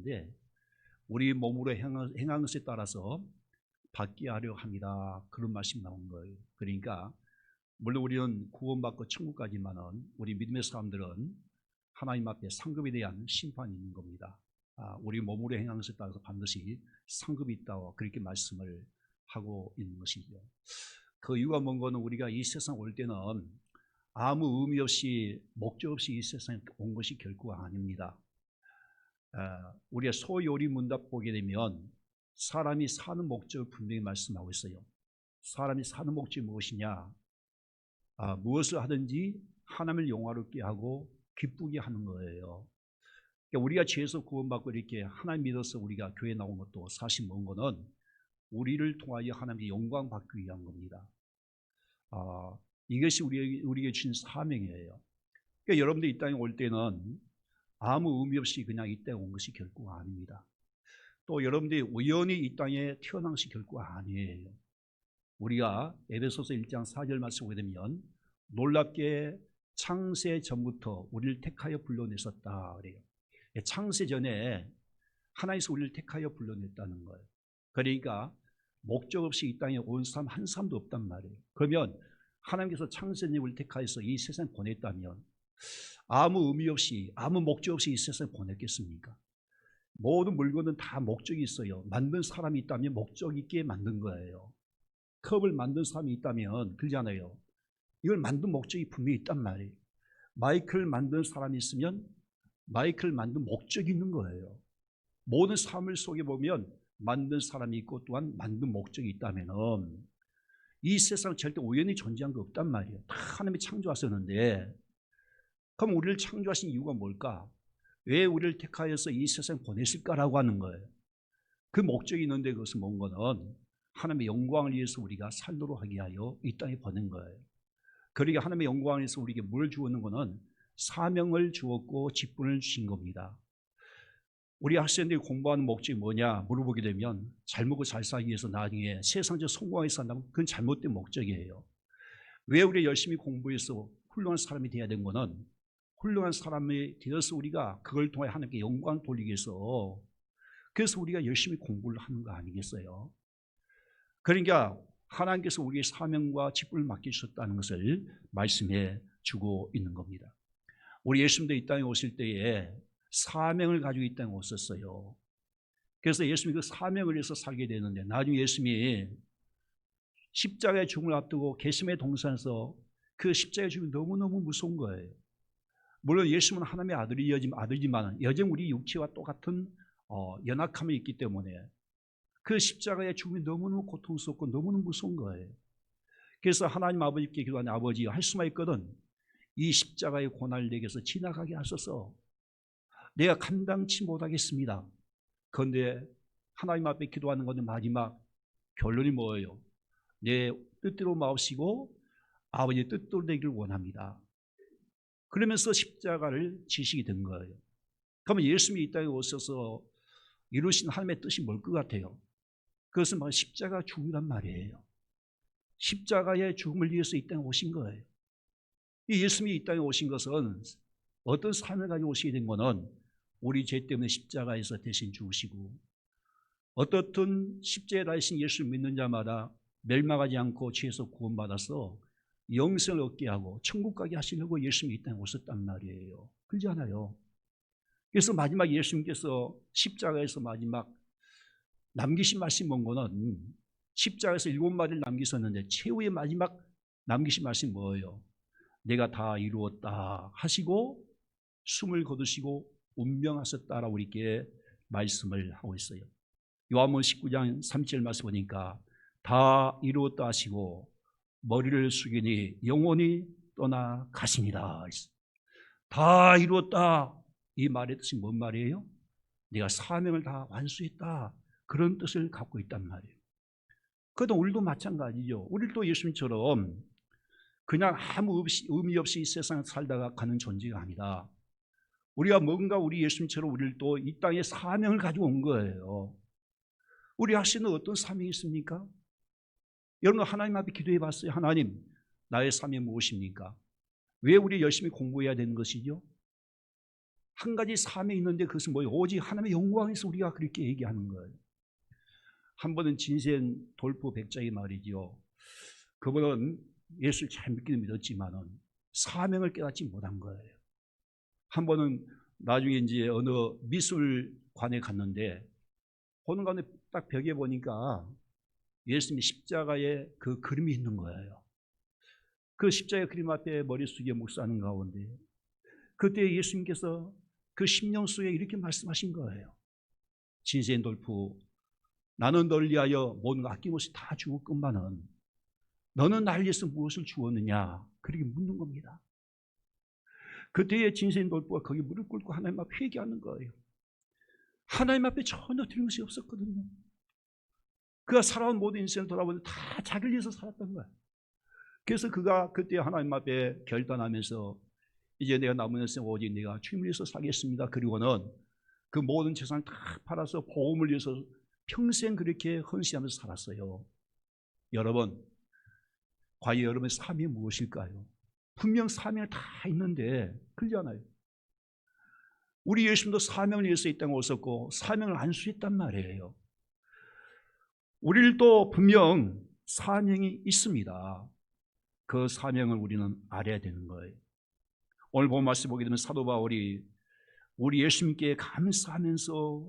있는데 우리 몸으로 행한 것에 따라서 받게 하려 합니다. 그런 말씀이 나온 거예요. 그러니까 물론 우리는 구원받고 천국 가지만은 우리 믿음의 사람들은 하나님 앞에 상급에 대한 심판이 있는 겁니다. 우리 몸으로 행한 것에 따라서 반드시 상급이 있다고 그렇게 말씀을 하고 있는 것이죠. 그 이유가 뭔가는 우리가 이 세상 올 때는 아무 의미 없이 목적 없이 이 세상에 온 것이 결코 아닙니다. 우리가 소요리 문답 보게 되면 사람이 사는 목적을 분명히 말씀하고 있어요. 사람이 사는 목적이 무엇이냐? 무엇을 하든지 하나님을 영화롭게 하고 기쁘게 하는 거예요. 그러니까 우리가 죄에서 구원받고 이렇게 하나님 믿어서 우리가 교회 나온 것도 사실 뭔 거는 우리를 통하여 하나님께 영광 받기 위한 겁니다. 이것이 우리에게 주신 사명이에요. 그러니까 여러분들이 이 땅에 올 때는 아무 의미 없이 그냥 이 땅에 온 것이 결코 아닙니다. 또 여러분들이 우연히 이 땅에 태어난 것이 결코 아니에요. 우리가 에베소서 1장 4절 말씀 보게 되면 놀랍게 창세 전부터 우리를 택하여 불러내셨다 그래요. 창세 전에 하나님께서 우리를 택하여 불러냈다는 거예요. 그러니까 목적 없이 이 땅에 온 사람 한 사람도 없단 말이에요. 그러면 하나님께서 창세 전에 우리를 택하여서 이 세상에 보냈다면 아무 의미 없이 아무 목적 없이 이 세상에 보냈겠습니까? 모든 물건은 다 목적이 있어요. 만든 사람이 있다면 목적 있게 만든 거예요. 컵을 만든 사람이 있다면 그러잖아요. 이걸 만든 목적이 분명히 있단 말이에요. 마이크를 만든 사람이 있으면 마이크를 만든 목적이 있는 거예요. 모든 사물 속에 보면 만든 사람이 있고 또한 만든 목적이 있다면 이 세상 절대 우연히 존재한 거 없단 말이에요. 다 하나님이 창조하셨는데 그럼 우리를 창조하신 이유가 뭘까? 왜 우리를 택하여서 이 세상에 보내실까라고 하는 거예요. 그 목적이 있는데 그것은 뭔가는 하나님의 영광을 위해서 우리가 살도록 하게 하여 이 땅에 보낸 거예요. 그러니까 하나님의 영광을 위해서 우리에게 뭘 주었는 것은 사명을 주었고 직분을 주신 겁니다. 우리 학생들이 공부하는 목적이 뭐냐 물어보게 되면 잘 먹고 잘 살기 위해서 나중에 세상적 성공하게 산다면 그건 잘못된 목적이에요. 왜 우리가 열심히 공부해서 훌륭한 사람이 되어야 되는 것은 훌륭한 사람이 되어서 우리가 그걸 통해 하나님께 영광 돌리기 위해서 그래서 우리가 열심히 공부를 하는 거 아니겠어요? 그러니까 하나님께서 우리의 사명과 직분을 맡기셨다는 것을 말씀해 주고 있는 겁니다. 우리 예수님도 이 땅에 오실 때에 사명을 가지고 이 땅에 오셨어요. 그래서 예수님이 그 사명을 위해서 살게 되는데 나중에 예수님이 십자가의 죽음을 앞두고 겟세마네 동산에서 그 십자가의 죽음이 너무너무 무서운 거예요. 물론 예수님은 하나님의 아들이지만 여전히 우리 육체와 똑같은 연약함이 있기 때문에 그 십자가의 죽음이 너무너무 고통스럽고 너무너무 무서운 거예요. 그래서 하나님 아버지께 기도하는 아버지 할 수만 있거든 이 십자가의 고난을 내게서 지나가게 하소서. 내가 감당치 못하겠습니다. 그런데 하나님 앞에 기도하는 것은 마지막 결론이 뭐예요? 내 뜻대로 마옵시고 아버지의 뜻대로 되기를 원합니다. 그러면서 십자가를 지시게 된 거예요. 그러면 예수님이 이 땅에 오셔서 이루신 하나님의 뜻이 뭘 것 같아요? 그것은 바로 십자가 죽음이란 말이에요. 십자가의 죽음을 위해서 이 땅에 오신 거예요. 이 예수님이 이 땅에 오신 것은 어떤 삶을 가지고 오시게 된 것은 우리 죄 때문에 십자가에서 대신 죽으시고 어떻든 십자가에 달리신 예수를 믿는 자마다 멸망하지 않고 죄에서 구원받아서 영생을 얻게 하고 천국 가게 하시려고 예수님이 이 땅에 오셨단 말이에요. 그렇지 않아요? 그래서 마지막 예수님께서 십자가에서 마지막 남기신 말씀이 뭔 거는 십자가에서 7마디를 남기셨는데 최후의 마지막 남기신 말씀이 뭐예요? 내가 다 이루었다 하시고 숨을 거두시고 운명하셨다라고 우리에게 말씀을 하고 있어요. 요한복음 19장 3절 말씀 보니까 다 이루었다 하시고 머리를 숙이니 영원히 떠나가시니라. 다 이루었다. 이 말의 뜻이 뭔 말이에요? 내가 사명을 다 완수했다. 그런 뜻을 갖고 있단 말이에요. 그래도 우리도 마찬가지죠. 우리도 예수님처럼 그냥 아무 의미 없이 이 세상에 살다가 가는 존재가 아니라 우리가 뭔가 우리 예수님처럼 우리를 또 이 땅에 사명을 가지고 온 거예요. 우리 학생은 어떤 사명이 있습니까? 여러분 하나님 앞에 기도해 봤어요? 하나님 나의 사명이 무엇입니까? 왜 우리 열심히 공부해야 되는 것이죠? 한 가지 사명이 있는데 그것은 뭐예요? 오직 하나님의 영광에서 우리가 그렇게 얘기하는 거예요. 한 번은 진센 돌프 백작이 말이죠. 그분은 예수를 잘 믿기는 믿었지만은 사명을 깨닫지 못한 거예요. 한 번은 나중에 이제 어느 미술관에 갔는데 보는 가운데 딱 벽에 보니까 예수님의 십자가에 그 그림이 있는 거예요. 그 십자가 그림 앞에 머리 숙여 묵상하는 가운데 그때 예수님께서 그 심령 속에 이렇게 말씀하신 거예요. 진센 돌프, 나는 널 위하여 모든 거 아낌없이 다 주었건만은 너는 날 위해서 무엇을 주었느냐? 그렇게 묻는 겁니다. 그때의 진센 돌프가 거기 무릎 꿇고 하나님 앞에 회개하는 거예요. 하나님 앞에 전혀 드린 것이 없었거든요. 그가 살아온 모든 인생을 돌아보면 다 자기를 위해서 살았던 거예요. 그래서 그가 그때 하나님 앞에 결단하면서 이제 내가 남은 인생 오직 내가 주님을 위해서 살겠습니다. 그리고는 그 모든 재산을 다 팔아서 복음을 위해서 평생 그렇게 헌신하면서 살았어요. 여러분, 과연 여러분의 삶이 무엇일까요? 분명 사명이 다 있는데 그러잖아요. 우리 예수님도 사명을 위해서 이 땅에 오셨고 사명을 안수했단 말이에요. 우리도 분명 사명이 있습니다. 그 사명을 우리는 알아야 되는 거예요. 오늘 본 말씀 보게 되면 사도 바울이 우리 예수님께 감사하면서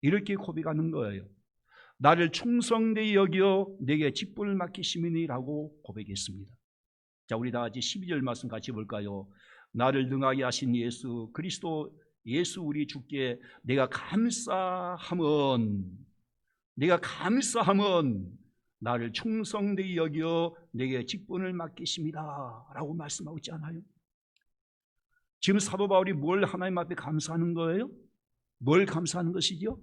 이렇게 고백하는 거예요. 나를 충성되이 여겨 내게 직분을 맡기심이니라고 고백했습니다. 자, 우리 다 같이 12절 말씀 같이 볼까요? 나를 능하게 하신 예수 그리스도 예수 우리 주께 내가 감사함은 나를 충성되이 여겨 내게 직분을 맡기십니다 라고 말씀하고 있지 않아요? 지금 사도 바울이 뭘 하나님 앞에 감사하는 거예요? 뭘 감사하는 것이죠?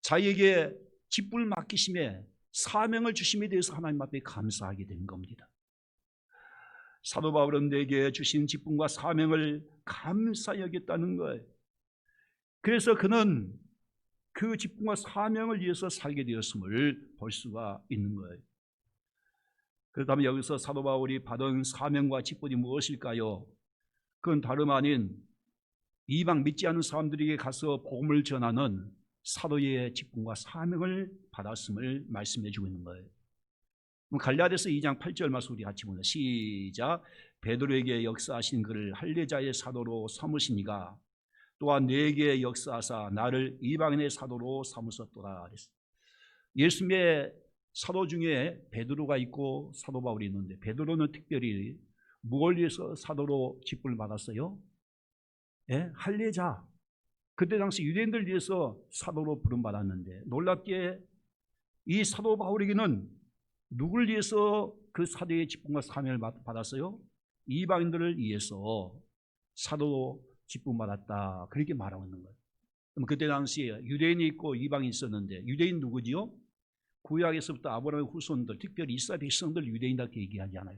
자기에게 직분을 맡기심에 사명을 주심에 대해서 하나님 앞에 감사하게 된 겁니다. 사도 바울은 내게 주신 직분과 사명을 감사히 여겼다는 거예요. 그래서 그는 그 직분과 사명을 위해서 살게 되었음을 볼 수가 있는 거예요. 그렇다면 여기서 사도 바울이 받은 사명과 직분이 무엇일까요? 그건 다름 아닌 이방 믿지 않는 사람들에게 가서 복음을 전하는 사도의 직분과 사명을 받았음을 말씀해 주고 있는 거예요. 갈라디아서 2장 8절 말씀 우리 같이 보자. 시작. 베드로에게 역사하신 그를 할례자의 사도로 삼으시니가 또한 내게 역사하사 나를 이방인의 사도로 삼으셨도다. 예수님의 사도 중에 베드로가 있고 사도 바울이 있는데 베드로는 특별히 무엇을 위해서 사도로 직분을 받았어요? 예? 할례자. 그때 당시 유대인들 위해서 사도로 부름받았는데 놀랍게 이 사도 바울에게는 누굴 위해서 그 사도의 직분과 사명을 받았어요? 이방인들을 위해서 사도로 직분받았다. 그렇게 말하고 있는 거예요. 그럼 그때 당시에 유대인이 있고 이방인이 있었는데 유대인 누구지요? 구약에서부터 아브라함의 후손들, 특별히 이스라엘 백성들 유대인답게 얘기하지 않아요.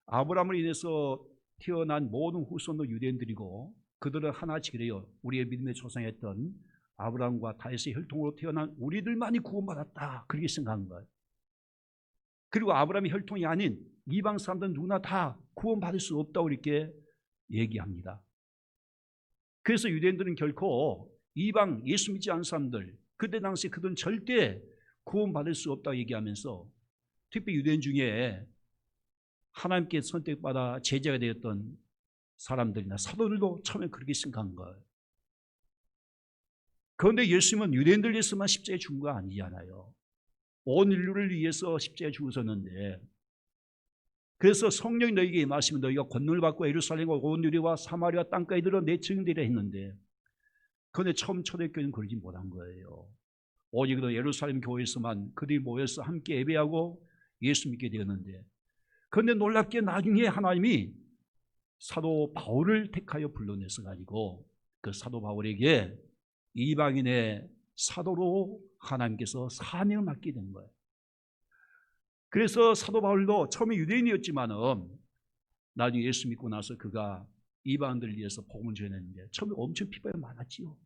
아브라함을 인해서 태어난 모든 후손도 유대인들이고 그들은 하나씩 그래요. 우리의 믿음의 조상이었던 아브라함과 다윗의 혈통으로 태어난 우리들만이 구원받았다. 그렇게 생각한 거예요. 그리고 아브라함의 혈통이 아닌 이방 사람들은 누구나 다 구원받을 수 없다고 이렇게 얘기합니다. 그래서 유대인들은 결코 이방 예수 믿지 않는 사람들 그때 당시 그들은 절대 구원받을 수 없다고 얘기하면서 특히 유대인 중에 하나님께 선택받아 제자가 되었던 사람들이나 사도들도 처음에 그렇게 생각한 거예요. 그런데 예수님은 유대인들 위해서만 십자가에 죽은 거 아니잖아요. 온 인류를 위해서 십자가에 죽으셨는데 그래서 성령이 너희에게 임하시면 너희가 권능을 받고 예루살렘과 온 유대와 사마리아 땅까지 들어 내 증인되리라 했는데 그런데 처음 초대교회는 그러지 못한 거예요. 오직 예루살렘 교회에서만 그들이 모여서 함께 예배하고 예수 믿게 되었는데 그런데 놀랍게 나중에 하나님이 사도 바울을 택하여 불러내서 가지고 그 사도 바울에게 이방인의 사도로 하나님께서 사명을 맡게 된 거예요. 그래서 사도 바울도 처음에 유대인이었지만은 나중에 예수 믿고 나서 그가 이방인들을 위해서 복음을 전했는데 처음에 엄청 핍박이 많았지요.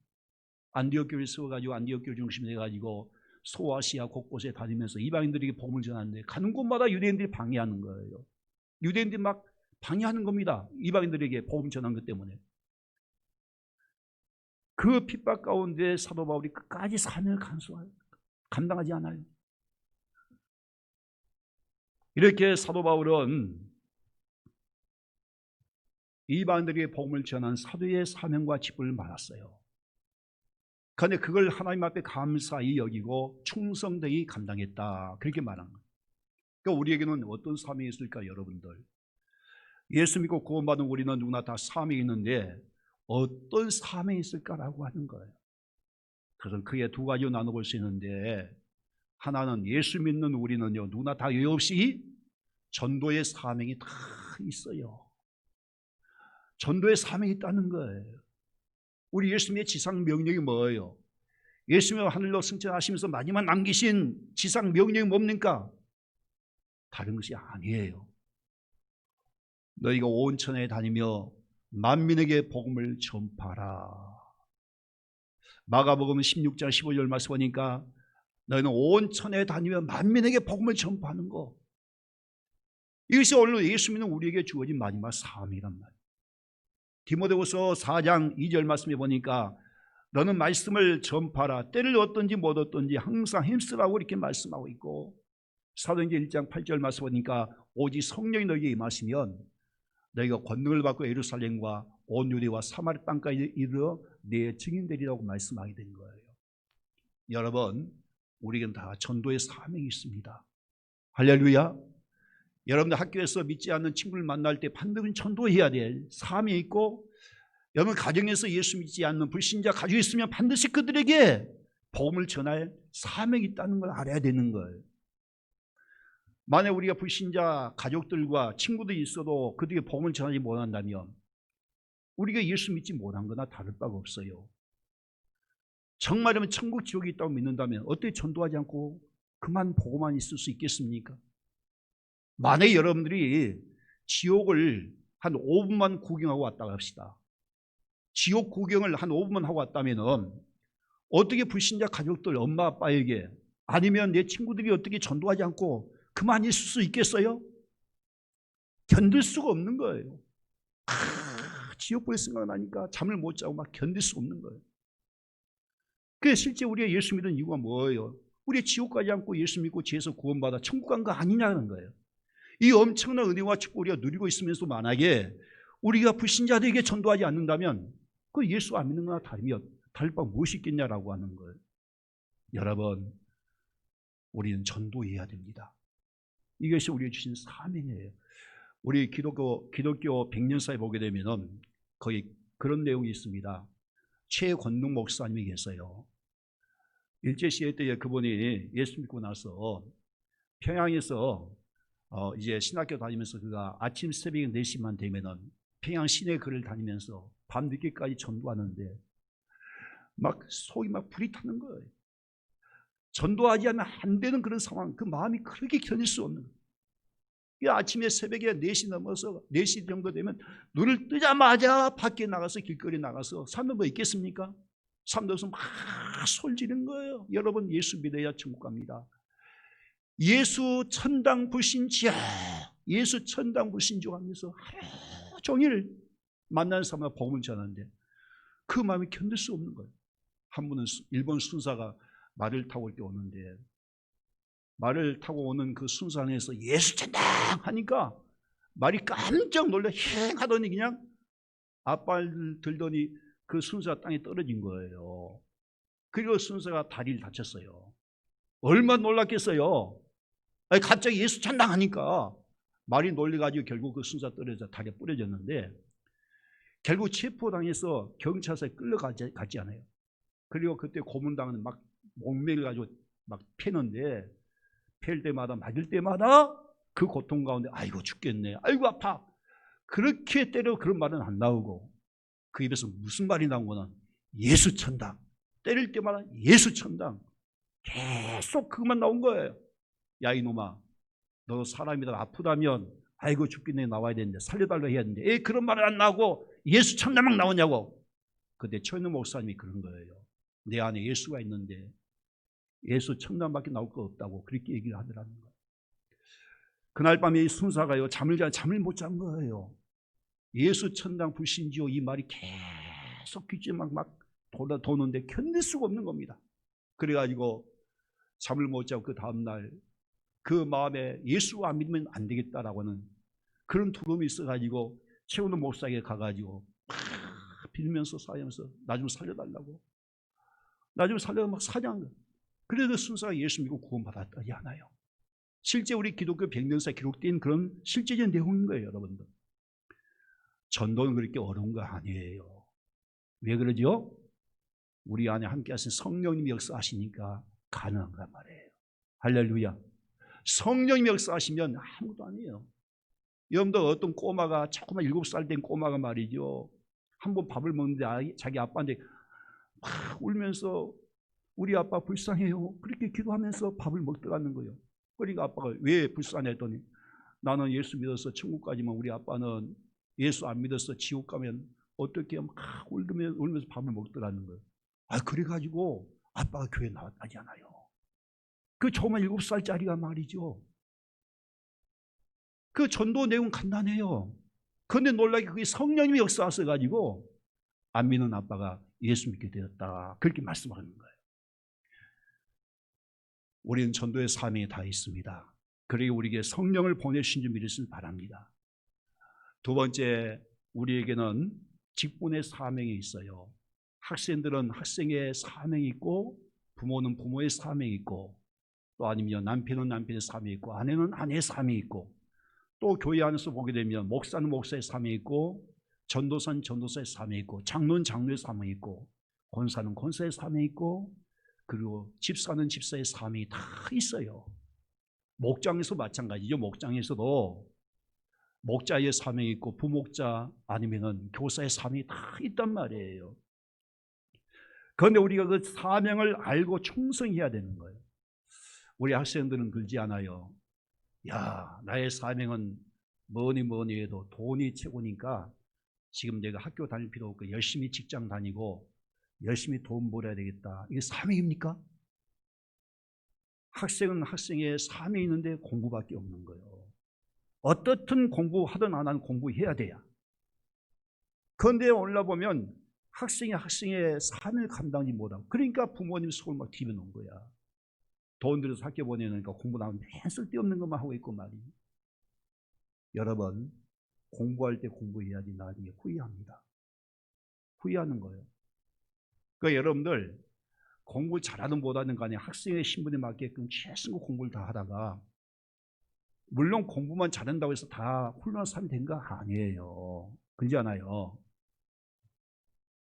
안디옥 교회를 세워가지고 안디옥 교회 중심이 돼가지고 소아시아 곳곳에 다니면서 이방인들에게 복음을 전하는데 가는 곳마다 유대인들이 방해하는 거예요. 유대인들이 막 방해하는 겁니다. 이방인들에게 복음 전한 것 때문에. 그 핍박 가운데 사도 바울이 끝까지 사명을 감당하지 않아요. 이렇게 사도 바울은 이방인들에게 복음을 전한 사도의 사명과 직분을 받았어요. 그런데 그걸 하나님 앞에 감사히 여기고 충성되이 감당했다, 그렇게 말한 거예요. 그러니까 우리에게는 어떤 사명이 있을까? 여러분들, 예수 믿고 구원받은 우리는 누구나 다 사명이 있는데 어떤 사명이 있을까라고 하는 거예요. 그래서 크게 두 가지로 나눠볼 수 있는데, 하나는 예수 믿는 우리는요, 누구나 다 예외 없이 전도의 사명이 다 있어요. 전도의 사명이 있다는 거예요. 우리 예수님의 지상 명령이 뭐예요? 예수님이 하늘로 승천하시면서 마지막 남기신 지상 명령이 뭡니까? 다른 것이 아니에요. 너희가 온 천하에 다니며 만민에게 복음을 전파하라. 마가복음 16장 15절 말씀 보니까 너희는 온 천하에 다니며 만민에게 복음을 전파하는 거, 이것이 오늘 예수 믿는 우리에게 주어진 마지막 사명이란 말이에요. 디모데후서 4장 2절 말씀에 보니까 너는 말씀을 전파하라. 때를 얻든지 못 얻든지 항상 힘쓰라고 이렇게 말씀하고 있고, 사도행전 1장 8절 말씀 보니까 오직 성령이 너희에게 임하시면 너희가 권능을 받고 예루살렘과 온 유대와 사마리 땅까지 이르러 내 증인되리라고 말씀하게 된 거예요. 여러분, 우리에게는 다 전도의 사명이 있습니다. 할렐루야. 여러분들 학교에서 믿지 않는 친구를 만날 때 반드시 전도해야 될 사명이 있고, 여러분 가정에서 예수 믿지 않는 불신자 가지고 있으면 반드시 그들에게 복음을 전할 사명이 있다는 걸 알아야 되는 거예요. 만약 우리가 불신자 가족들과 친구들이 있어도 그들에게 복음을 전하지 못한다면 우리가 예수 믿지 못한 거나 다를 바가 없어요. 정말이면 천국 지옥이 있다고 믿는다면 어떻게 전도하지 않고 그만 보고만 있을 수 있겠습니까? 만약에 여러분들이 지옥을 한 5분만 구경하고 왔다고 합시다. 지옥 구경을 한 5분만 하고 왔다면 어떻게 불신자 가족들 엄마 아빠에게, 아니면 내 친구들이 어떻게 전도하지 않고 그만 있을 수 있겠어요? 견딜 수가 없는 거예요. 지옥 볼 생각나니까 잠을 못 자고 막 견딜 수 없는 거예요. 그래서 실제 우리가 예수 믿는 이유가 뭐예요? 우리 지옥 가지 않고 예수 믿고 죄에서 구원받아 천국 간 거 아니냐는 거예요. 이 엄청난 은혜와 축복을 우리가 누리고 있으면서 만약에 우리가 불신자들에게 전도하지 않는다면 그 예수 안 믿는 거나 다를 바 무엇이 있겠냐라고 하는 거예요. 여러분, 우리는 전도해야 됩니다. 이것이 우리에게 주신 사명이에요. 우리 기독교 100년사에 보게 되면 거의 그런 내용이 있습니다. 최권능 목사님이 계세요. 일제시대 때 그분이 예수 믿고 나서 평양에서 이제 신학교 다니면서 그가 아침 새벽 4시만 되면은 평양 시내 거리를 다니면서 밤늦게까지 전도하는데 막 속이 막 불이 타는 거예요. 전도하지 않으면 안 되는 그런 상황, 그 마음이 그렇게 견딜 수 없는 거예요. 아침에 새벽에 4시 넘어서 4시 정도 되면 눈을 뜨자마자 밖에 나가서 길거리 나가서 사람들 뭐 있겠습니까? 사람들은 막 소리 지르는 거예요. 여러분, 예수 믿어야 천국 갑니다. 예수 천당 불신지야, 예수 천당 불신지야 하면서 하루 종일 만나는 사람과 복음을 전하는데 그 마음이 견딜 수 없는 거예요. 한 분은 일본 순사가 말을 타고 이렇게 오는데, 말을 타고 오는 그 순사 안에서 예수 천당 하니까 말이 깜짝 놀라 행 하더니 그냥 앞발 들더니 그 순사 땅에 떨어진 거예요. 그리고 순사가 다리를 다쳤어요. 얼마나 놀랐겠어요. 아니, 갑자기 예수 천당 하니까 말이 놀래가지고 결국 그 순사 떨어져 다리가 부러졌는데, 결국 체포당해서 경찰서에 끌려가지 않아요. 그리고 그때 고문당은 막 목매가지고 막 패는데, 팰 때마다 맞을 때마다 그 고통 가운데 아이고 죽겠네, 아이고 아파, 그렇게 때려 그런 말은 안 나오고 그 입에서 무슨 말이 나온 거는 예수 천당, 때릴 때마다 예수 천당, 계속 그것만 나온 거예요. 야 이놈아, 너 사람이다, 아프다면 아이고 죽겠네 나와야 되는데 살려달라고 해야 되는데 그런 말은 안 나오고 예수 천당만 나오냐고. 그때 최현우 목사님이 그런 거예요. 내 안에 예수가 있는데 예수 천당밖에 나올 거 없다고 그렇게 얘기를 하더라는 거예요. 그날 밤에 이 순사가요 잠을 못 잔 거예요. 예수 천당 불신지요 이 말이 계속 귀에 막 도는데 견딜 수가 없는 겁니다. 그래가지고 잠을 못 자고 그 다음날 그 마음에 예수 안 믿으면 안 되겠다라고 하는 그런 두려움이 있어가지고 최은호 목사에게 가가지고 막 빌면서 사면서 나 좀 살려달라고, 나 좀 살려달라고 막 사냥. 그래도 순수하게 예수 믿고 구원받았다지 않아요. 실제 우리 기독교 백년사에 기록된 그런 실제적인 내용인 거예요. 여러분들, 전도는 그렇게 어려운 거 아니에요. 왜 그러죠? 우리 안에 함께 하신 성령님이 역사하시니까 가능한 거란 말이에요. 할렐루야. 성령님이 역사하시면 아무것도 아니에요. 여러분들, 어떤 꼬마가, 조그만 7살 된 꼬마가 말이죠, 한번 밥을 먹는데 자기 아빠한테 막 울면서 우리 아빠 불쌍해요, 그렇게 기도하면서 밥을 먹더라는 거예요. 그러니까 아빠가 왜 불쌍해 했더니 나는 예수 믿어서 천국 가지만 우리 아빠는 예수 안 믿어서 지옥 가면 어떻게 막 울면서 밥을 먹더라는 거예요. 그래가지고 아빠가 교회 나왔다잖아요. 그 조그만 7살짜리가 말이죠. 그 전도 내용 간단해요. 그런데 놀라게 그게 성령님이 역사하셔가지고 안 믿는 아빠가 예수 믿게 되었다, 그렇게 말씀하는 거예요. 우리는 전도의 사명이 다 있습니다. 그러기 우리에게 성령을 보내신 줄 믿으시길 바랍니다. 두 번째, 우리에게는 직분의 사명이 있어요. 학생들은 학생의 사명이 있고, 부모는 부모의 사명이 있고, 또 아니면 남편은 남편의 사명이 있고, 아내는 아내의 사명이 있고, 또 교회 안에서 보게 되면 목사는 목사의 사명이 있고, 전도사는 전도사의 사명이 있고, 장로는 장로의 사명이 있고, 권사는 권사의 사명이 있고, 그리고 집사는 집사의 사명이 다 있어요. 목장에서 마찬가지죠. 목장에서도 목자의 사명이 있고, 부목자 아니면은 교사의 사명이 다 있단 말이에요. 그런데 우리가 그 사명을 알고 충성해야 되는 거예요. 우리 학생들은 그러지 않아요. 야, 나의 사명은 뭐니 해도 돈이 최고니까 지금 내가 학교 다닐 필요 없고 열심히 직장 다니고 열심히 돈 벌어야 되겠다. 이게 사명입니까? 학생은 학생의 사명이 있는데 공부밖에 없는 거예요. 어떻든 공부하든 안 하든 공부해야 돼요. 그런데 올라보면 학생의 사명을 감당하지 못하고, 그러니까 부모님 속을 막 뒤집어놓은 거야. 돈 들여서 학교 보내니까 공부 나오면 맨 쓸데없는 것만 하고 있고 말이에요. 여러분, 공부할 때 공부해야지 나중에 후회합니다. 후회하는 거예요. 그러니까 여러분들, 공부 잘하든 못하든 간에 학생의 신분에 맞게끔 최선의 공부를 다 하다가, 물론 공부만 잘한다고 해서 다 훌륭한 사람이 된 거 아니에요. 그러지 않아요.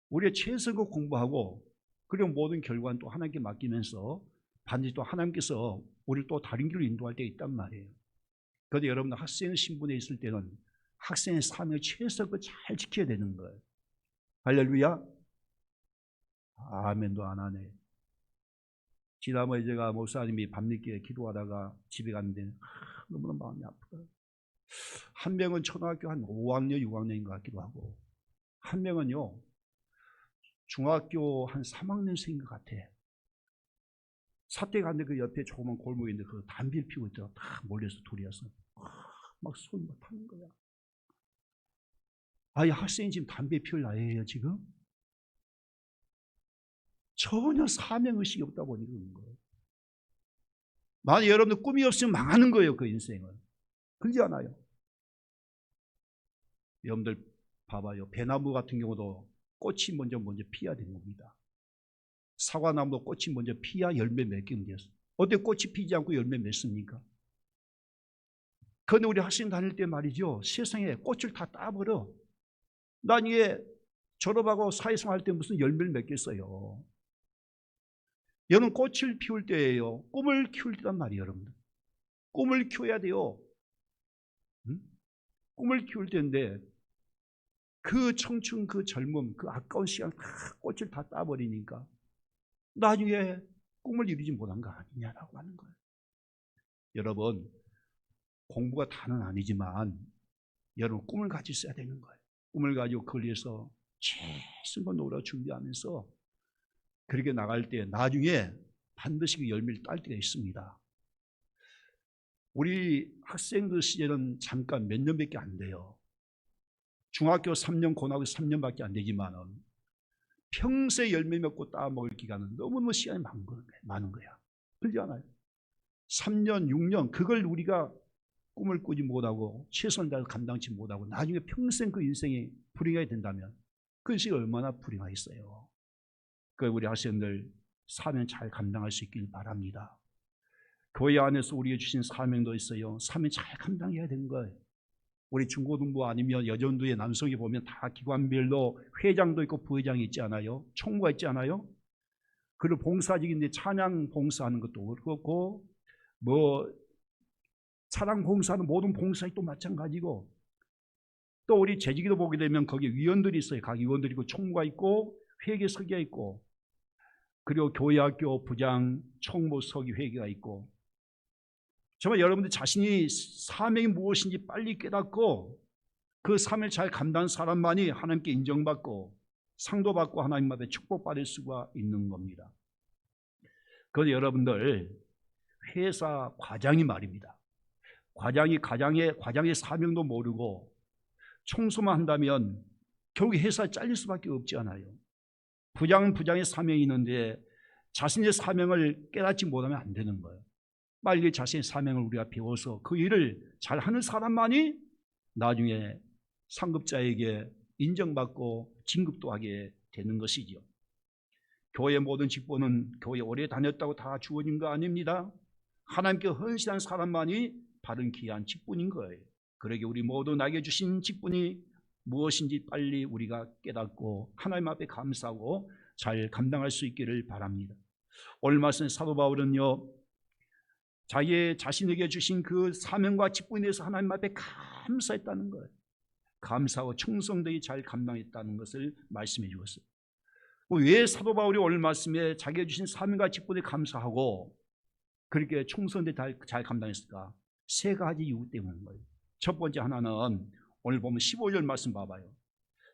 우리가 최선의 공부하고, 그리고 모든 결과는 또 하나님께 맡기면서 반드시 또 하나님께서 우리를 또 다른 길로 인도할 때 있단 말이에요. 그런데 여러분들, 학생 신분에 있을 때는 학생의 사명을 최선을 잘 지켜야 되는 거예요. 할렐루야. 아멘도 안 하네. 지난번에 제가 목사님이 밤늦게 기도하다가 집에 갔는데 너무나 마음이 아프다. 한 명은 초등학교 한 5학년, 6학년인 것 같기도 하고, 한 명은요 중학교 한 3학년생인 것 같아. 사태 갔는데 그 옆에 조그만 골목이 있는데 그 담배를 피우고 있더라. 다 몰려서 둘이어서 막 손이 막 타는 거야. 이 학생이 지금 담배 피울 나이에요 지금? 전혀 사명의식이 없다 보니 그런 거예요. 만약 여러분들 꿈이 없으면 망하는 거예요, 그 인생은. 그렇지 않아요? 여러분들 봐봐요. 배나무 같은 경우도 꽃이 먼저 피어야 되는 겁니다. 사과나무도 꽃이 먼저 피야 열매 맺게 되었어요. 어떻게 꽃이 피지 않고 열매 맺습니까? 그런데 우리 학생 다닐 때 말이죠, 세상에 꽃을 다 따버려. 나중에 졸업하고 사회생활 할 때 무슨 열매를 맺겠어요. 여러분, 꽃을 피울 때예요. 꿈을 키울 때란 말이에요. 여러분들, 꿈을 키워야 돼요. 응? 꿈을 키울 때인데 그 청춘, 그 젊음, 그 아까운 시간 다 꽃을 다 따버리니까 나중에 꿈을 이루지 못한 거 아니냐라고 하는 거예요. 여러분, 공부가 다는 아니지만 여러분 꿈을 가지고 있어야 되는 거예요. 꿈을 가지고 그걸 위해서 최선을 노력 준비하면서 그렇게 나갈 때 나중에 반드시 그 열매를 딸 때가 있습니다. 우리 학생들 시절은 잠깐 몇 년밖에 안 돼요. 중학교 3년, 고등학교 3년밖에 안 되지만은 평생 열매 맺고 따먹을 기간은 너무너무 시간이 많은 거야. 그렇지 않아요? 3년, 6년 그걸 우리가 꿈을 꾸지 못하고 최선을 다해서 감당치 못하고 나중에 평생 그 인생이 불행하게 된다면 그 인생이 얼마나 불행하겠어요. 그러니까 우리 학생들 사명 잘 감당할 수 있길 바랍니다. 교회 안에서 우리에게 주신 사명도 있어요. 사명 잘 감당해야 되는 거예요. 우리 중고등부 아니면 여전도의 남성이 보면 다 기관별로 회장도 있고 부회장이 있지 않아요? 총무가 있지 않아요? 그리고 봉사직인데 찬양 봉사하는 것도 그렇고 찬양 봉사하는 모든 봉사도 또 마찬가지고 또 우리 재직도 보게 되면 거기 위원들이 있어요. 각 위원들이 있고 총무가 있고 회계 서기가 있고 그리고 교회학교 부장 총무 서기 회계가 있고 정말 여러분들 자신이 사명이 무엇인지 빨리 깨닫고 그 사명을 잘 감당한 사람만이 하나님께 인정받고 상도 받고 하나님 앞에 축복받을 수가 있는 겁니다. 그래서 여러분들 회사 과장이 말입니다. 과장의 사명도 모르고 청소만 한다면 결국 회사에 잘릴 수밖에 없지 않아요. 부장은 부장의 사명이 있는데 자신의 사명을 깨닫지 못하면 안 되는 거예요. 빨리 자신의 사명을 우리가 배워서 그 일을 잘하는 사람만이 나중에 상급자에게 인정받고 진급도 하게 되는 것이죠. 교회 모든 직분은 교회 오래 다녔다고 다 주어진 거 아닙니다. 하나님께 헌신한 사람만이 바른 귀한 직분인 거예요. 그러게 우리 모두 나에게 주신 직분이 무엇인지 빨리 우리가 깨닫고 하나님 앞에 감사하고 잘 감당할 수 있기를 바랍니다. 오늘 말씀 사도 바울은요, 자신에게 주신 그 사명과 직분에 대해서 하나님 앞에 감사했다는 거예요. 감사하고 충성되게 잘 감당했다는 것을 말씀해 주었어요. 왜 사도 바울이 오늘 말씀에 자기가 주신 사명과 직분에 감사하고 그렇게 충성되게 잘 감당했을까? 세 가지 이유 때문인 거예요. 첫 번째 하나는 오늘 보면 15절 말씀 봐봐요.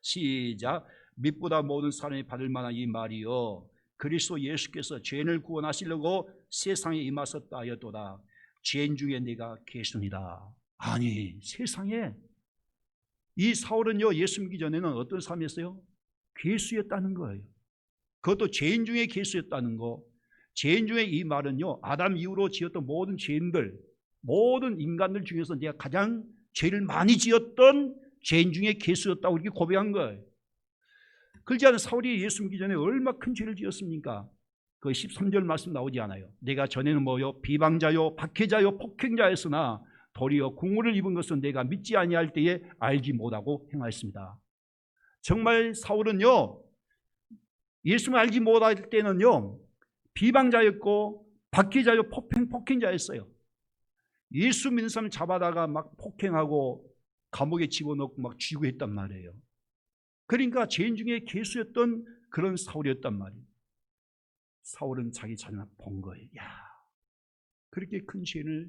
시작. 믿보다 모든 사람이 받을 만한 이 말이요 그리스도 예수께서 죄인을 구원하시려고 세상에 임하셨다 하였도다. 죄인 중에 네가 계시니라. 아니 세상에 이 사울은요 예수 믿기 전에는 어떤 삶이었어요? 괴수였다는 거예요. 그것도 죄인 중에 괴수였다는 거. 죄인 중에 이 말은요 아담 이후로 지었던 모든 죄인들 모든 인간들 중에서 내가 가장 죄를 많이 지었던 죄인 중에 괴수였다고 이렇게 고백한 거예요. 그렇지 않은 사울이 예수 믿기 전에 얼마나 큰 죄를 지었습니까? 그 13절 말씀 나오지 않아요. 내가 전에는 뭐요? 비방자요 박해자요 폭행자였으나 도리어 공의를 입은 것은 내가 믿지 아니할 때에 알지 못하고 행하였습니다. 정말 사울은요 예수를 알지 못할 때는요 비방자였고 박해자요 폭행자였어요. 예수 믿는 사람 잡아다가 막 폭행하고 감옥에 집어넣고 막 쥐고 했단 말이에요. 그러니까 죄인 중에 괴수였던 그런 사울이었단 말이에요. 사울은 자기 자신을 본 거예요. 야, 그렇게 큰 죄를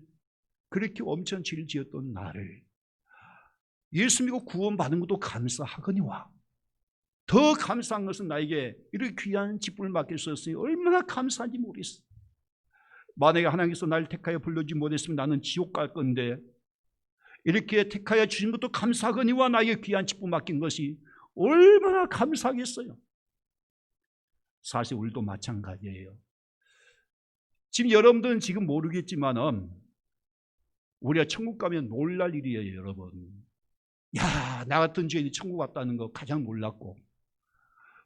그렇게 엄청난 죄를 지었던 나를 예수 믿고 구원받은 것도 감사하거니와 더 감사한 것은 나에게 이렇게 귀한 직분을 맡겼었으니 얼마나 감사한지 모르겠어. 만약에 하나님께서 나를 택하여 불러주지 못했으면 나는 지옥 갈 건데 이렇게 택하여 주신 것도 감사하거니와 나에게 귀한 직분 맡긴 것이 얼마나 감사하겠어요. 사실 우리도 마찬가지예요. 지금 여러분들은 지금 모르겠지만은 우리가 천국 가면 놀랄 일이에요, 여러분. 야, 나 같은 죄인이 천국 갔다는 거 가장 놀랍고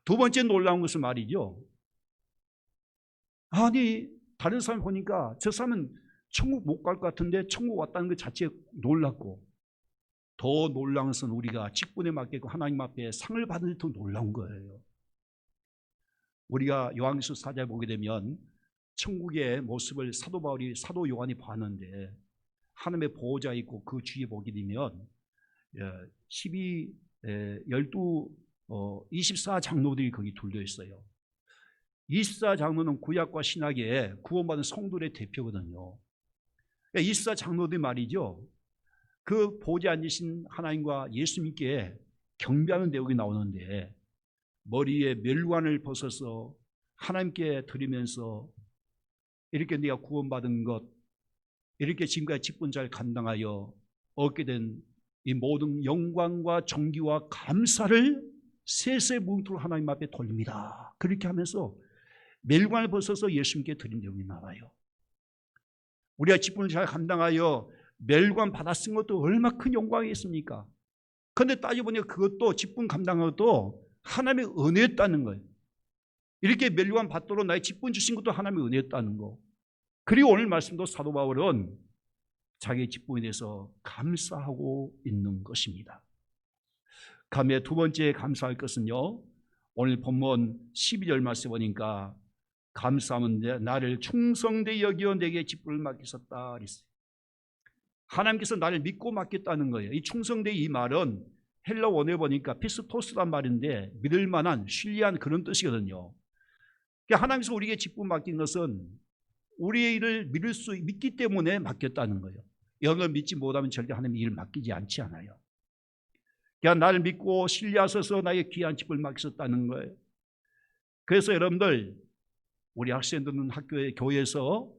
두 번째 놀라운 것은 말이죠. 아니 다른 사람 보니까 저 사람은 천국 못 갈 것 같은데 천국 왔다는 것 자체에 놀랍고 더 놀라운 것은 우리가 직분에 맡기고 하나님 앞에 상을 받을 때 더 놀라운 거예요. 우리가 요한계시록 4장에 보게 되면 천국의 모습을 사도 바울이 사도 요한이 봤는데 하나님의 보호자 있고 그 주위에 보게 되면 24장로들이 거기 둘러 있어요. 24장로는 구약과 신약의 구원받은 성도의 대표거든요. 24장로들 말이죠. 그 보좌에 앉으신 하나님과 예수님께 경배하는 내용이 나오는데 머리에 멸관을 벗어서 하나님께 드리면서 이렇게 네가 구원받은 것 이렇게 지금까지 직분 잘 감당하여 얻게 된 이 모든 영광과 존귀와 감사를 세세 뭉투를 하나님 앞에 돌립니다. 그렇게 하면서 멸관을 벗어서 예수님께 드린 내용이 나와요. 우리가 직분을 잘 감당하여 멸관 받았은 것도 얼마나 큰 영광이겠습니까? 그런데 따져보니까 그것도 직분 감당한 것도 하나님의 은혜였다는 거예요. 이렇게 멸관 받도록 나의 직분 주신 것도 하나님의 은혜였다는 거. 그리고 오늘 말씀도 사도 바울은 자기의 직분에 대해서 감사하고 있는 것입니다. 감의 두 번째 감사할 것은요, 오늘 본문 12절 말씀 보니까 감사하면 나를 충성되이 여기어 내게 직분을 맡기셨다 그랬어요. 하나님께서 나를 믿고 맡겼다는 거예요. 이 충성되이 이 말은 헬라 원어에 보니까 피스토스란 말인데 믿을 만한, 신뢰한 그런 뜻이거든요. 그러니까 하나님께서 우리에게 직분 맡긴 것은 우리의 일을 믿기 때문에 맡겼다는 거예요. 여러분 믿지 못하면 절대 하나님의 일을 맡기지 않지 않아요. 그냥 나를 믿고 신뢰하셔서 나의 귀한 직분을 맡기셨다는 거예요. 그래서 여러분들, 우리 학생들은 학교에, 교회에서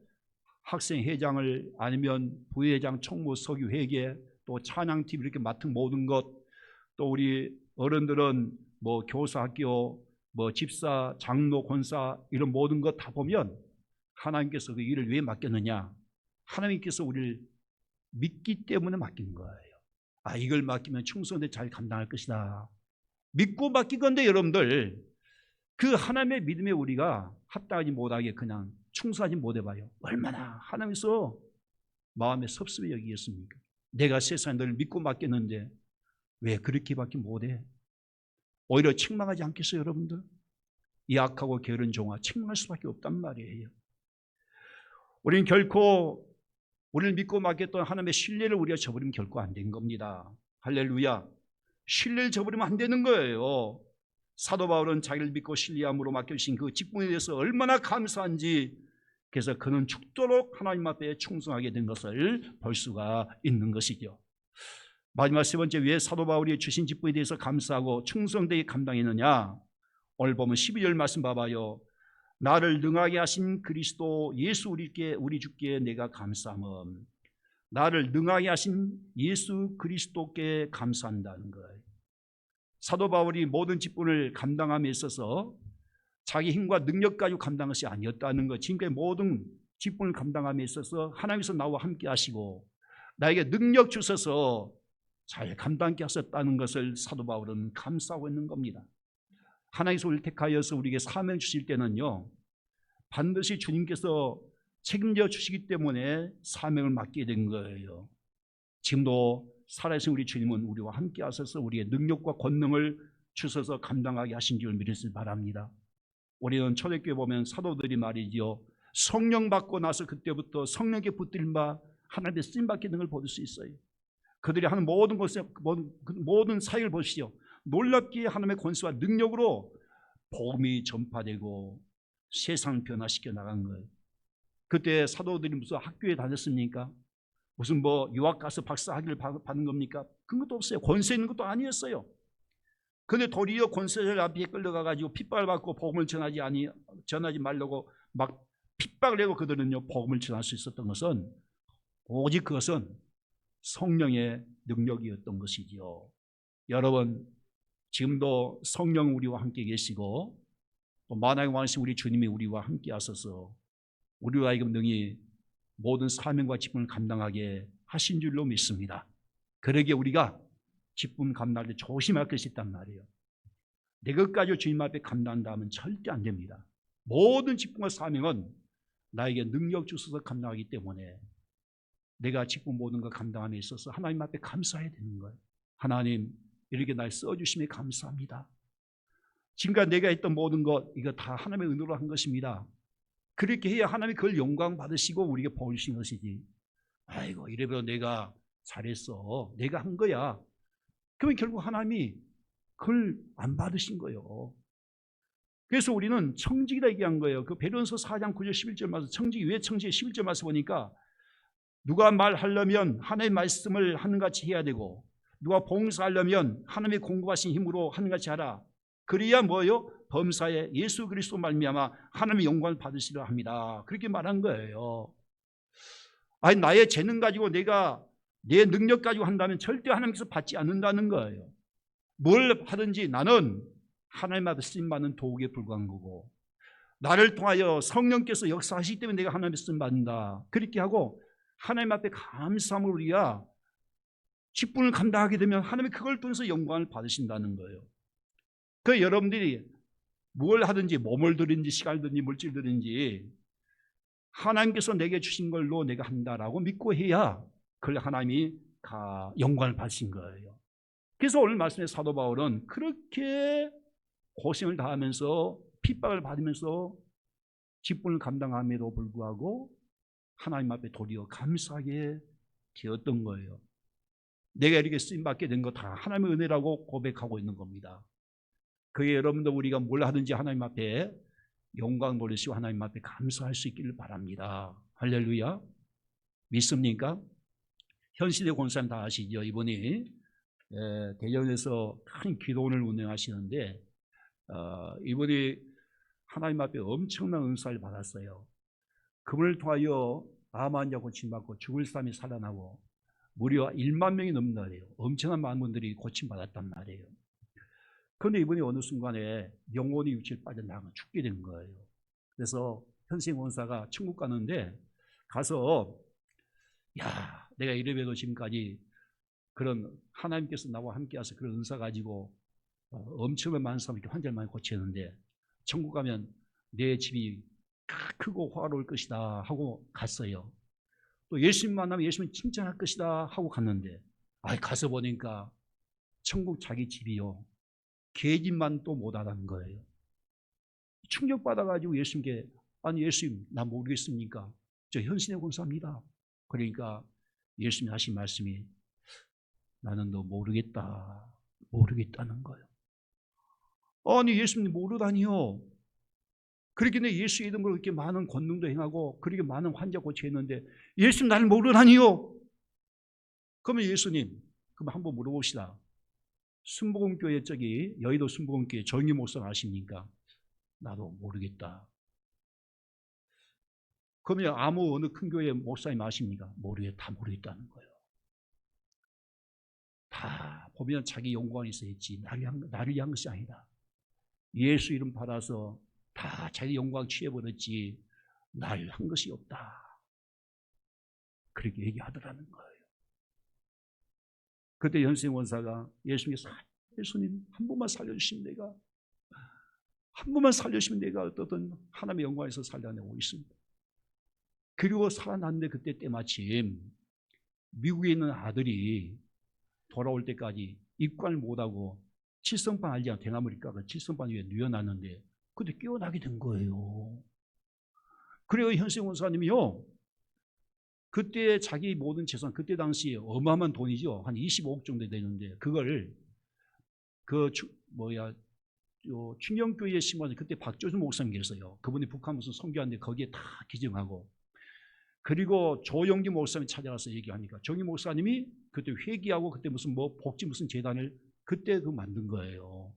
학생회장을 아니면 부회장, 총무, 서기, 회계, 또 찬양팀 이렇게 맡은 모든 것, 또 우리 어른들은 뭐 교사학교, 뭐 집사, 장로, 권사 이런 모든 것 다 보면 하나님께서 그 일을 왜 맡겼느냐? 하나님께서 우리를 믿기 때문에 맡기는 거예요. 아, 이걸 맡기면 충성되 잘 감당할 것이다. 믿고 맡긴 건데 여러분들, 그 하나님의 믿음에 우리가 합당하지 못하게 그냥 충성하지 못해봐요. 얼마나 하나님께서 마음에 섭섭해 여기겠습니까? 내가 세상에 너를 믿고 맡겼는데 왜 그렇게밖에 못해? 오히려 책망하지 않겠어요 여러분들? 이 악하고 게으른 종아, 책망할 수밖에 없단 말이에요. 우리는 결코 우리를 믿고 맡겼던 하나님의 신뢰를 우리가 저버리면 결코 안 된 겁니다. 할렐루야. 신뢰를 저버리면 안 되는 거예요. 사도 바울은 자기를 믿고 신뢰함으로 맡겨주신 그 직분에 대해서 얼마나 감사한지, 그래서 그는 죽도록 하나님 앞에 충성하게 된 것을 볼 수가 있는 것이죠. 마지막 세 번째, 왜 사도 바울이 주신 직분에 대해서 감사하고 충성되게 감당했느냐? 오늘 보면 12절 말씀 봐봐요. 나를 능하게 하신 그리스도 예수 우리 주께 내가 감사함은, 나를 능하게 하신 예수 그리스도께 감사한다는 거예요. 사도 바울이 모든 직분을 감당함에 있어서 자기 힘과 능력 가지고 감당한 것이 아니었다는 것. 지금까지 모든 직분을 감당함에 있어서 하나님께서 나와 함께 하시고 나에게 능력 주셔서 잘 감당케 하셨다는 것을 사도 바울은 감사하고 있는 겁니다. 하나님께서 우리를 택하여서 우리에게 사명 주실 때는요, 반드시 주님께서 책임져 주시기 때문에 사명을 맡게 된 거예요. 지금도 살아계신 우리 주님은 우리와 함께 하셔서 우리의 능력과 권능을 주셔서 감당하게 하신 줄 믿으시길 바랍니다. 우리는 초대교회 보면 사도들이 말이죠, 성령 받고 나서 그때부터 성령께 붙들린 바 하나님의 쓰임받게 된 걸 볼 수 있어요. 그들이 하는 모든 것에, 모든 사역을 보시죠. 놀랍게 하나님의 권세와 능력으로 복음이 전파되고 세상을 변화시켜 나간 거예요. 그때 사도들이 무슨 학교에 다녔습니까? 무슨 뭐 유학 가서 박사 학위를 받는 겁니까? 그런 것도 없어요. 권세 있는 것도 아니었어요. 그런데 도리어 권세자들 앞에 끌려가가지고 핍박을 받고 복음을 전하지 말라고 막 핍박을 내고 그들은요 복음을 전할 수 있었던 것은 오직 그것은 성령의 능력이었던 것이지요. 여러분, 지금도 성령 우리와 함께 계시고 또 만왕의 왕이신 우리 주님이 우리와 함께 하셔서 우리와 하여금 능히 모든 사명과 직분을 감당하게 하신 줄로 믿습니다. 그러기에 우리가 직분 감당할 때 조심할 것이 있단 말이에요. 내 것까지 주님 앞에 감당한다 하면 절대 안 됩니다. 모든 직분과 사명은 나에게 능력 주셔서 감당하기 때문에 내가 직분 모든 걸 감당함에 있어서 하나님 앞에 감사해야 되는 거예요. 하나님, 이렇게 날 써주심에 감사합니다. 지금까지 내가 했던 모든 것, 이거 다 하나님의 은혜로 한 것입니다. 그렇게 해야 하나님이 그걸 영광 받으시고 우리에게 복 주신 것이지. 아이고, 이래서 내가 잘했어, 내가 한 거야. 그러면 결국 하나님이 그걸 안 받으신 거예요. 그래서 우리는 청직이다 얘기한 거예요. 그 베드로전서 4장 9절 11절 말씀, 청직이 왜 청직이 11절 말씀 보니까 누가 말하려면 하나님의 말씀을 하는같이 해야 되고, 누가 봉사하려면 하나님의 공급하신 힘으로 하는같이 하라. 그래야 뭐예요? 범사에 예수 그리스도 말미암아 하나님의 영광을 받으시려 합니다. 그렇게 말한 거예요. 아니, 나의 재능 가지고 내가 내 능력 가지고 한다면 절대 하나님께서 받지 않는다는 거예요. 뭘 하든지 나는 하나님 앞에 쓰임받는 도구에 불과한 거고, 나를 통하여 성령께서 역사하시기 때문에 내가 하나님 앞에 쓰임받는다, 그렇게 하고 하나님 앞에 감사함으로 우리가 직분을 감당하게 되면 하나님이 그걸 통해서 영광을 받으신다는 거예요. 그 여러분들이 뭘 하든지, 몸을 들든지 시간을 들든지 물질을 들든지 하나님께서 내게 주신 걸로 내가 한다라고 믿고 해야 그걸 하나님이 영광을 받으신 거예요. 그래서 오늘 말씀에 사도 바울은 그렇게 고생을 다하면서 핍박을 받으면서 직분을 감당함에도 불구하고 하나님 앞에 도리어 감사하게 되었던 거예요. 내가 이렇게 쓰임받게 된 거 다 하나님의 은혜라고 고백하고 있는 겁니다. 그게 여러분도 우리가 뭘 하든지 하나님 앞에 영광 돌리시고 하나님 앞에 감사할 수 있기를 바랍니다. 할렐루야. 믿습니까? 현실의 권사님 다 아시죠? 이분이 대전에서 큰 기도원을 운영하시는데 이분이 하나님 앞에 엄청난 은사를 받았어요. 그분을 통하여 암 환자 고침받고 죽을 사람이 살아나고 무려 1만 명이 넘는 날이에요. 엄청난 많은 분들이 고침받았단 말이에요. 그런데 이분이 어느 순간에 영혼이 육체를 빠져나가 죽게 된 거예요. 그래서 현생 원사가 천국 가는데 가서, 야, 내가 이래봬도 지금까지 그런 하나님께서 나와 함께 하셔서 그런 은사 가지고 엄청난 많은 사람이 환자를 많이 고치는데 천국 가면 내 집이 크고 화로울 것이다 하고 갔어요. 또 예수님 만나면 예수님 칭찬할 것이다 하고 갔는데 가서 보니까 천국 자기 집이요, 개집만 또 못 알아는 거예요. 충격받아가지고 예수님께, 아니 예수님 나 모르겠습니까? 저 현신의 권사입니다. 그러니까 예수님이 하신 말씀이, 나는 너 모르겠다는 거예요. 아니 예수님 모르다니요. 그렇게 예수 이름으로 이렇게 많은 권능도 행하고 그렇게 많은 환자 고치했는데 예수님 나를 모르다니요. 그러면 예수님, 그럼 한번 물어봅시다. 순복음교회 저기 여의도 순복음교회 정희 목사 아십니까? 나도 모르겠다. 그러면 아무 어느 큰 교회 목사님 아십니까? 다 모르겠다는 거예요. 다 보면 자기 영광이 있어야지 나를 위한 것이 아니다. 예수 이름 받아서 다 자기 영광 취해버렸지 나를 한 것이 없다, 그렇게 얘기하더라는 거예요. 그때 현생 원사가 예수님께, 예수님 한 번만 살려주시면 내가 어떤 하나님의 영광에서 살려내고 있습니다. 그리고 살아났는데 그때 때마침 미국에 있는 아들이 돌아올 때까지 입관을 못하고 칠성판 알지 않아? 대나무리가가 칠성판 위에 누워놨는데 그때 깨어나게 된 거예요. 그래요. 현생 원사님이요, 그때 자기 모든 재산, 그때 당시에 어마어마한 돈이죠. 한 25억 정도 되는데 그걸 충영교회에 심어서 그때 박조준 목사님 계셨어요. 그분이 북한 무슨 선교하는데 거기에 다 기증하고, 그리고 조영기 목사님이 찾아가서 얘기하니까 정희 목사님이 그때 회기하고 그때 무슨 복지 무슨 재단을 그때 만든 거예요.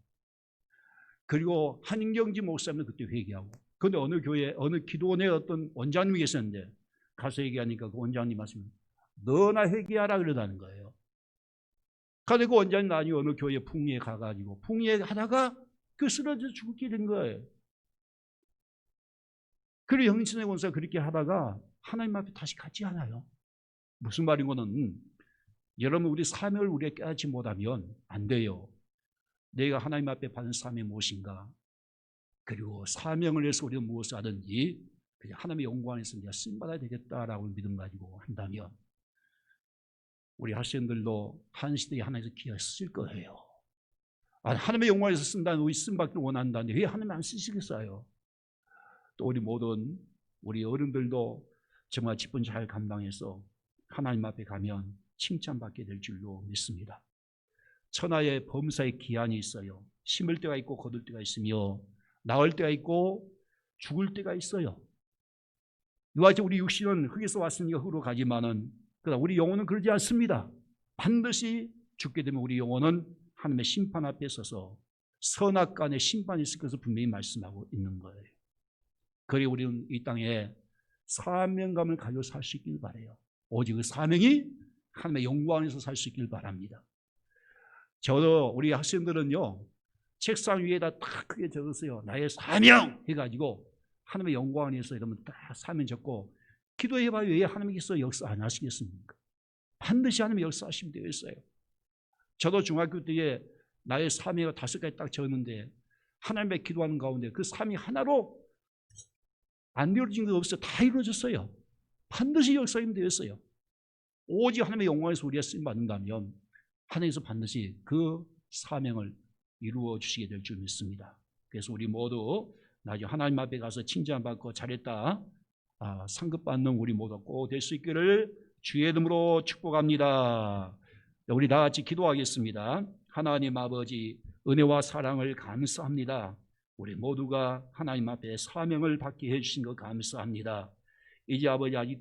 그리고 한경지 목사님은 그때 회기하고, 그런데 어느 교회 어느 기도원에 어떤 원장님이 계셨는데 가서 얘기하니까 그 원장님 말씀이, 너나 회개하라 그러다는 거예요. 그런데 그 원장님 나중에 어느 교회 풍리에 가가지고 풍리에 하다가 쓰러져 죽게 된 거예요. 그리고 영신의 권사가 그렇게 하다가 하나님 앞에 다시 갔지 않아요. 무슨 말인고는, 여러분 우리 사명을 우리가 깨닫지 못하면 안 돼요. 내가 하나님 앞에 받은 사명이 무엇인가, 그리고 사명을 위해서 우리가 무엇을 하든지 그냥 하나님의 영광에서 내가 쓰임받아야 되겠다라고 믿음 가지고 한다면 우리 학생들도 한 시대에 하나님께서 기회가 쓰실 거예요. 하나님의 영광에서 쓴다는, 우리 쓰임받기를 원한다는데 왜 하나님 안 쓰시겠어요? 또 우리 모든 우리 어른들도 정말 직분 잘 감당해서 하나님 앞에 가면 칭찬받게 될 줄로 믿습니다. 천하의 범사의 기한이 있어요. 심을 때가 있고 거둘 때가 있으며 나을 때가 있고 죽을 때가 있어요. 이와 같이 우리 육신은 흙에서 왔으니까 흙으로 가지만은 그러나 우리 영혼은 그러지 않습니다. 반드시 죽게 되면 우리 영혼은 하나님의 심판 앞에 서서 선악간의 심판이 있을 것을 분명히 말씀하고 있는 거예요. 그리고 우리는 이 땅에 사명감을 가지고 살 수 있길 바라요. 오직 그 사명이 하나님의 영광에서 살 수 있길 바랍니다. 저도 우리 학생들은요, 책상 위에다 딱 크게 적었어요. 나의 사명 해가지고 하나님의 영광을 위해서 이러면 딱 사명 적고 기도해봐요. 왜 하나님께서 역사 안 하시겠습니까? 반드시 하나님의 역사하시면 되겠어요. 저도 중학교 때에 나의 사명을 5가지 딱 적었는데 하나님의 기도하는 가운데 그 사명 하나로 안 이루어진 거 없어요. 다 이루어졌어요. 반드시 역사하면 되겠어요. 오직 하나님의 영광에서 우리가 쓰임 받는다면 하나님께서 반드시 그 사명을 이루어 주시게 될 줄 믿습니다. 그래서 우리 모두 나중에 하나님 앞에 가서 칭찬받고 잘했다 상급 받는 우리 모두 꼭 될 수 있기를 주의 이름으로 축복합니다. 우리 다 같이 기도하겠습니다. 하나님 아버지, 은혜와 사랑을 감사합니다. 우리 모두가 하나님 앞에 사명을 받게 해주신 것 감사합니다. 이제 아버지 아직도